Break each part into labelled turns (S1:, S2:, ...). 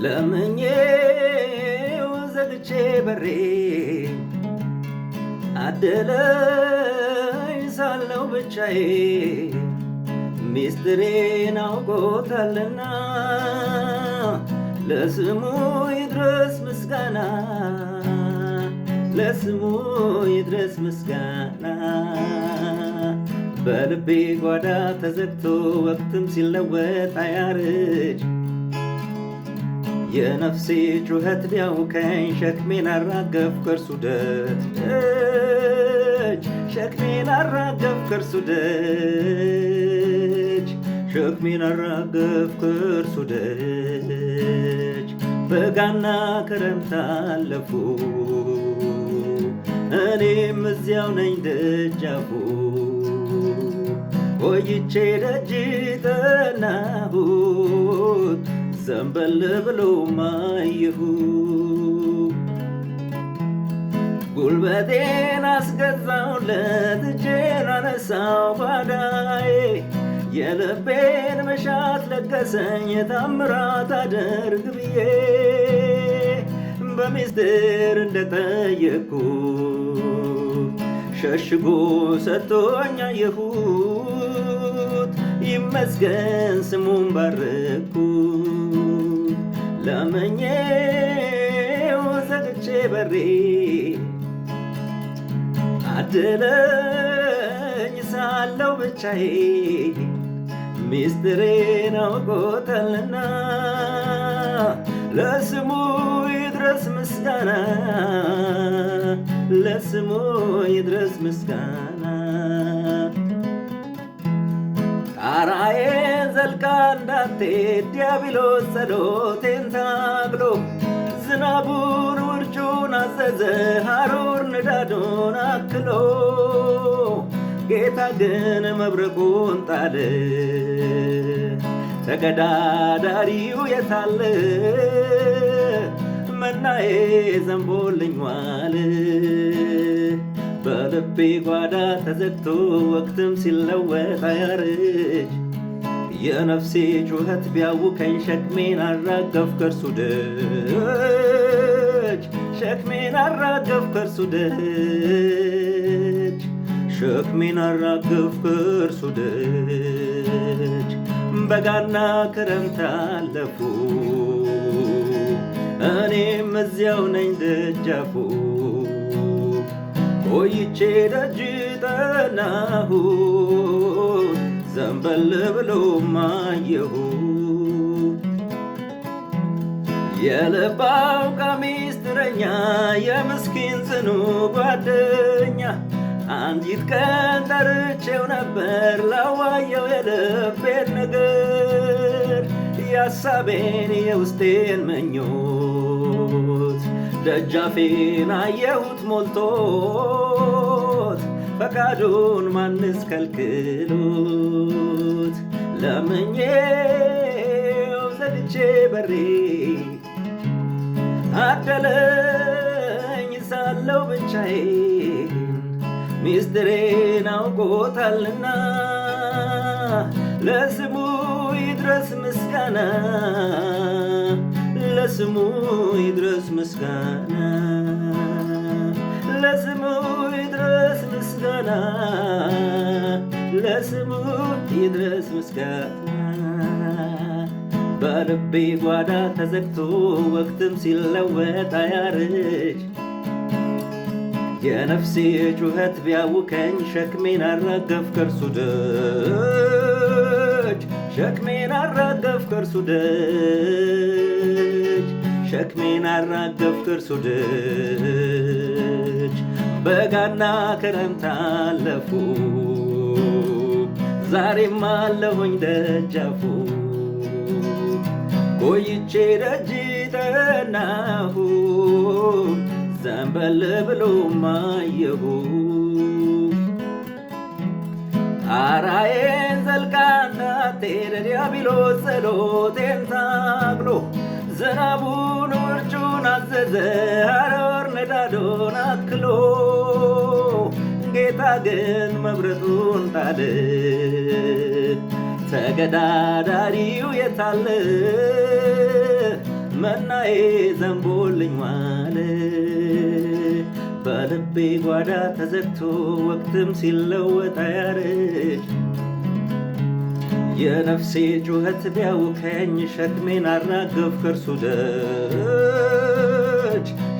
S1: ለምኜው ዘግቼ በሬ አደለኝ ሳለው ብቻዬ ሚስጥሬን አውቆታልና ለስሙ ይድረስ ምስጋና ለስሙ ይድረስ ምስጋና በልቤ ጓዳ ተዘግቶ ወቅትም ሲለወጥ አያርጅ የነፍሴ ጩኸት ቢያውከኝ ሸክሜን አራገፍ ከእርሱ ደጅ ሸክሜን አራገፍ ከእርሱ ደጅ ሸክሜን አራገፍ ከእርሱ ደጅ በጋና ክረምት አለፉ እኔም እዚያው ነኝ ደጃፉ ቆይቼ ደጅ ጠናሁት ዘንበል ብሎ ማየሁ ጉልበቴን አስገዛውለት እጄን አነሳው ጓዳዬ የልቤን መሻት ለገሰኝ ታምራት አደርግ ብዬ በሚስጥር እንደጠየቅኩ ሸሽጎ ሰጥቶኝ አየሁት ይመስገን ስሙን ባረኩት ለምኜው ዘግቼ በሬ አደለኝ ሳለው ብቻዬ ሚስጥሬን አውቆታልና ለስሙ ይድረስ ምስጋና ለስሙ ይድረስ ምስጋና ጣራዬን ዘልቃ እንዳትሄድ ዲያብሎስ ጸሎቴን ታግሎ ዝናቡን ውርጩን አዘዘ ሐሩር ንዳዱን አክሎ ጌታ ግን መብረቁን ጣለ ተገዳዳሪው የታለ መናዬ ዘንቦልኝ ዋለ በልቤ ጓዳ ተዘግቶ ወቅትም ሲለወጥ አያርጅ የነፍሴ ጩኸት ቢያውከኝ ሸክሜን አራገፍ ከእርሱ ደጅ ሸክሜን አራገፍ ከእርሱ ደጅ ሸክሜን አራገፍ ከእርሱ ደጅ በጋና ክረምት አለፉ እኔም እዚያው ነኝ ደጃፉ ቆይቼ ደጅ ጠናሁት ዘንበል ብሎ ማየሁ የልብ አውቃ ሚስጥረኛ የምስኪን ጽኑ ጓደኛ አንዲት ቀን ጠርቼው ነበር ላዋየው የልቤን ነገር የሐሳቤን የውስጤን መኞት ደጃፌን አየሁት ሞልቶት ፈቃዱን ማንስ ከልክሎት ለምኜው ዘግቼ በሬ አደለኝ ሳለው ብቻዬን ሚስጥሬን አውቆታልና ለስሙ ይድረስ ምስጋና ለስሙ ይድረስ ምስጋና ለስሙ ይድረስ ምስጋና ለስሙ ይድረስ ምስጋና በልቤ ጓዳ ተዘግቶ ወቅትም ሲለወጥ አያርጅ የነፍሴ ጩኸት ቢያውከኝ ሸክሜን አራገፍ ከእርሱ ደጅ ሸክሜን አራገፍ ከእርሱ ደጅ ሸክሜን አራገፍ ከእርሱ ደጅ በጋና ክረምት አለፉ ዛሬም አለሁኝ ደጃፉ ቆይቼ ደጅ ጠናሁ ዘንበል ብሎ ማየሁ ጣራዬን ዘልቃ እንዳትሄድ ዲያብሎስ ጸሎቴን ታግሎ ዝናቡን ውርጩን አዘዘ ሐሩር ንዳዱን አክሎ ጌታ ግን መብረቱን ጣለ ተገዳዳሪው የታለ መናዬ ዘንቦልኝ ዋለ በልቤ ጓዳ ተዘግቶ ወቅትም ሲለወጥ አያረጅ የነፍሴ ጩኸት ቢያውከኝ ሸክሜን አራገፍ ከርሱ ደጅ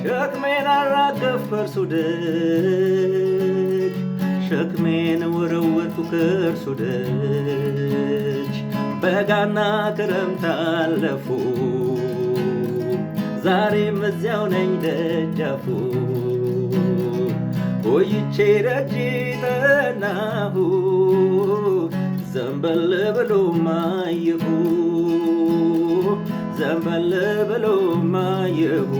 S1: ሸክሜን አራገፍ ከርሱ ደጅ ሸክሜን ወረወርኩ ከርሱ ደጅ በጋና ክረምት አለፉ ዛሬም እዚያው ነኝ ደጃፉ ቆይቼ ደጅ ጠናሁ ዘንበል ብሎ ማየሁ ዘንበል ብሎ ማየሁ